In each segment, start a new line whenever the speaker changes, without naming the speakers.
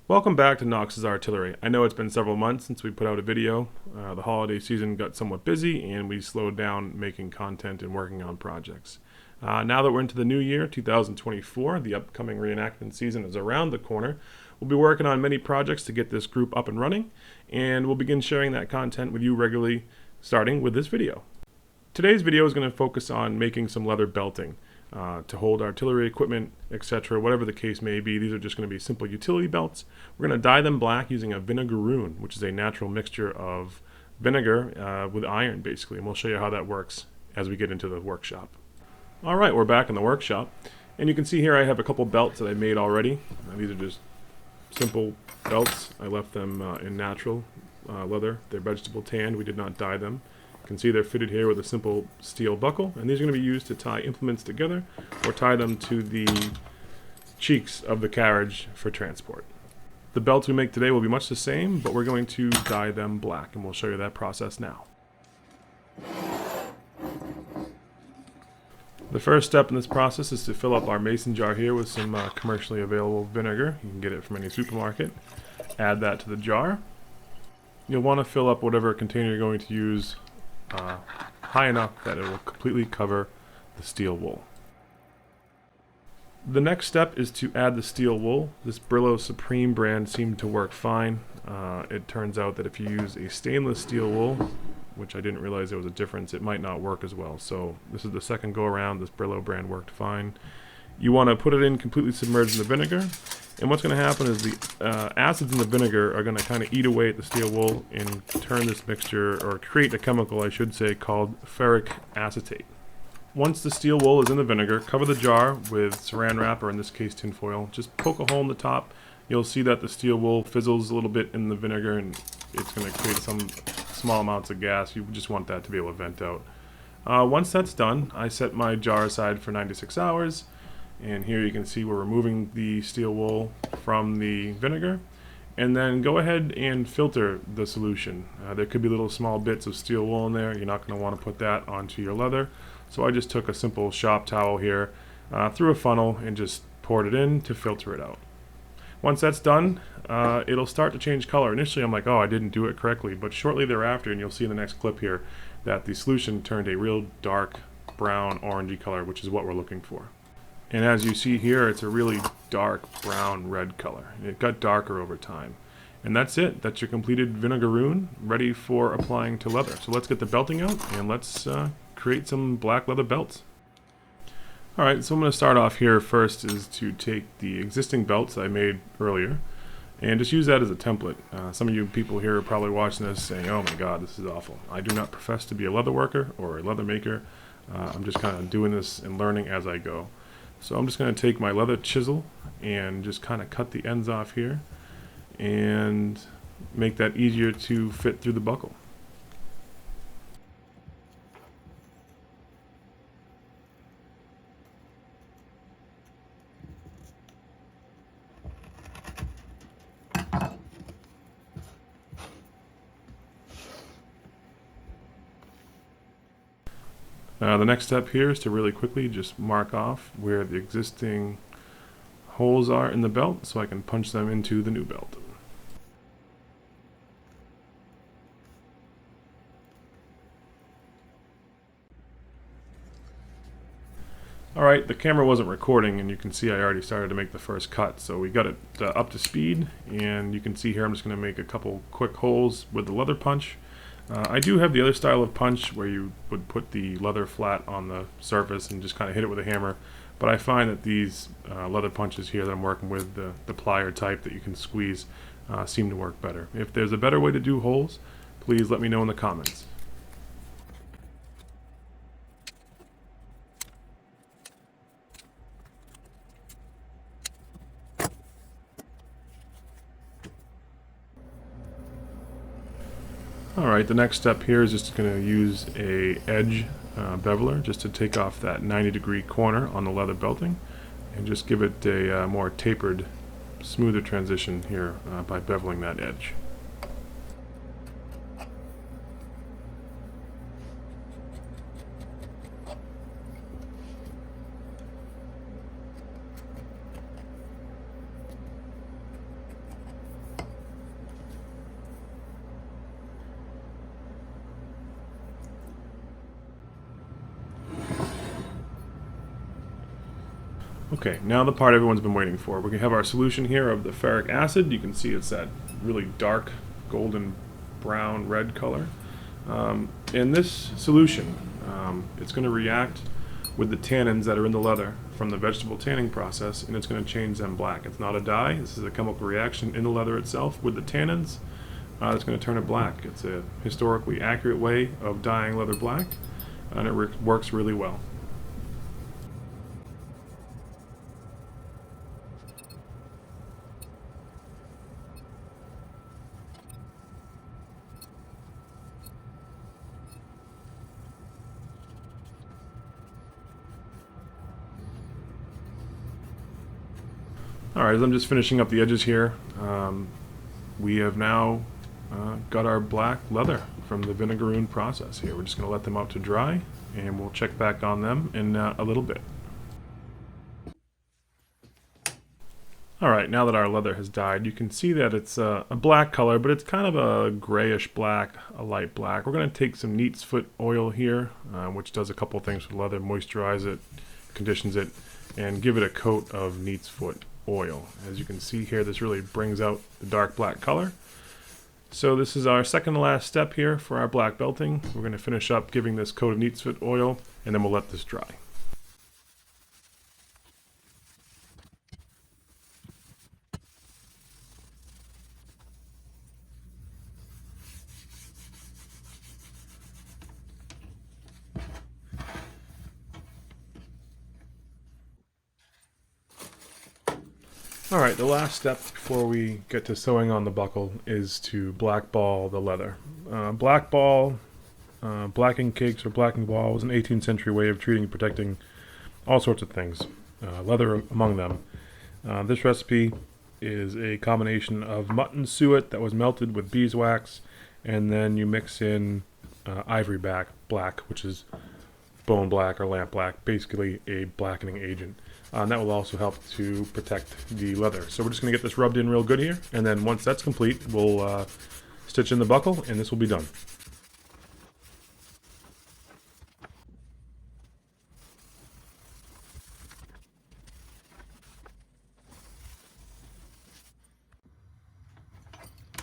Welcome back to Knox's Artillery. I know it's been several months since we put out a video. The holiday season got somewhat busy and we slowed down making content and working on projects. Now that we're into the new year, 2024, the upcoming reenactment season is around the corner. We'll be working on many projects to get this group up and running, and we'll begin sharing that content with you regularly, starting with this video. Today's video is going to focus on making some leather belting to hold artillery equipment, etc., whatever the case may be. These are just going to be simple utility belts. We're going to dye them black using a Vinegaroon, which is a natural mixture of vinegar with iron, basically, and we'll show you how that works as we get into the workshop. Alright, we're back in the workshop, and you can see here I have a couple belts that I made already. These are just simple belts. I left them in natural leather. They're vegetable tanned. We did not dye them. You can see they're fitted here with a simple steel buckle, and these are going to be used to tie implements together or tie them to the cheeks of the carriage for transport. The belts we make today will be much the same, but we're going to dye them black, and we'll show you that process now. The first step in this process is to fill up our mason jar here with some commercially available vinegar. You can get it from any supermarket. Add that to the jar. You'll want to fill up whatever container you're going to use high enough that it will completely cover the steel wool. The next step is to add the steel wool. This Brillo Supreme brand seemed to work fine. It turns out that if you use a stainless steel wool, which I didn't realize there was a difference, it might not work as well. So this is the second go around. This Brillo brand worked fine. You want to put it in completely submerged in the vinegar, and what's going to happen is the acids in the vinegar are going to kind of eat away at the steel wool and turn this mixture, or create a chemical I should say, called ferric acetate. Once the steel wool is in the vinegar, cover the jar with saran wrap, or in this case tin foil. Just poke a hole in the top. You'll see that the steel wool fizzles a little bit in the vinegar, and it's going to create some small amounts of gas. You just want that to be able to vent out. Once that's done, I set my jar aside for 96 hours. And here you can see we're removing the steel wool from the vinegar, and then go ahead and filter the solution. There could be little small bits of steel wool in there. You're not going to want to put that onto your leather. So I just took a simple shop towel here, through a funnel, and just poured it in to filter it out. Once that's done, it'll start to change color. Initially I'm like, oh, I didn't do it correctly, but shortly thereafter, and you'll see in the next clip here, that the solution turned a real dark brown orangey color, which is what we're looking for. And as you see here, it's a really dark brown red color. It got darker over time. And that's it. That's your completed Vinegaroon, ready for applying to leather. So let's get the belting out, and let's create some black leather belts. Alright, so I'm going to start off here. First is to take the existing belts I made earlier and just use that as a template. Some of you people here are probably watching this saying, oh my god, this is awful. I do not profess to be a leather worker or a leather maker. I'm just kind of doing this and learning as I go. So I'm just going to take my leather chisel and just kind of cut the ends off here and make that easier to fit through the buckle. The next step here is to really quickly just mark off where the existing holes are in the belt so I can punch them into the new belt. Alright, the camera wasn't recording, and you can see I already started to make the first cut, so we got it up to speed, and you can see here I'm just going to make a couple quick holes with the leather punch. I do have the other style of punch where you would put the leather flat on the surface and just kind of hit it with a hammer, but I find that these leather punches here that I'm working with, the plier type that you can squeeze, seem to work better. If there's a better way to do holes, please let me know in the comments. Alright, the next step here is just going to use a edge beveler just to take off that 90-degree corner on the leather belting and just give it a more tapered, smoother transition here by beveling that edge. Okay, now the part everyone's been waiting for. We have our solution here of the ferric acid. You can see it's that really dark golden brown red color. In this solution, it's going to react with the tannins that are in the leather from the vegetable tanning process, and it's going to change them black. It's not a dye. This is a chemical reaction in the leather itself with the tannins. It's going to turn it black. It's a historically accurate way of dyeing leather black, and it works really well. Alright, as I'm just finishing up the edges here, we have now got our black leather from the Vinegaroon process here. We're just going to let them out to dry, and we'll check back on them in a little bit. Alright, now that our leather has dyed, you can see that it's a black color, but it's kind of a grayish black, a light black. We're going to take some neat's foot oil here, which does a couple things with leather, moisturize it, conditions it, and give it a coat of neat's foot oil. As you can see here, this really brings out the dark black color. So this is our second to last step here for our black belting. We're going to finish up giving this coat of neat's foot oil, and then we'll let this dry. Alright, the last step before we get to sewing on the buckle is to blackball the leather. Blackball, blacking cakes or blacking ball was an 18th century way of treating and protecting all sorts of things, leather among them. This recipe is a combination of mutton suet that was melted with beeswax, and then you mix in ivory black, which is bone black or lamp black, basically a blackening agent. And that will also help to protect the leather. So we're just going to get this rubbed in real good here, and then once that's complete, we'll stitch in the buckle, and this will be done.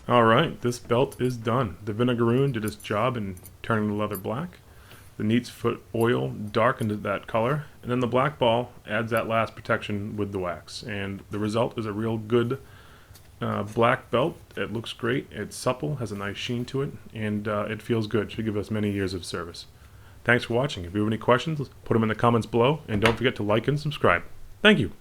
Alright, this belt is done. The Vinegaroon did its job in turning the leather black. The neat's foot oil darkened that color, and then the black ball adds that last protection with the wax. And the result is a real good black belt. It looks great, it's supple, has a nice sheen to it, and it feels good. Should give us many years of service. Thanks for watching. If you have any questions, put them in the comments below, and don't forget to like and subscribe. Thank you.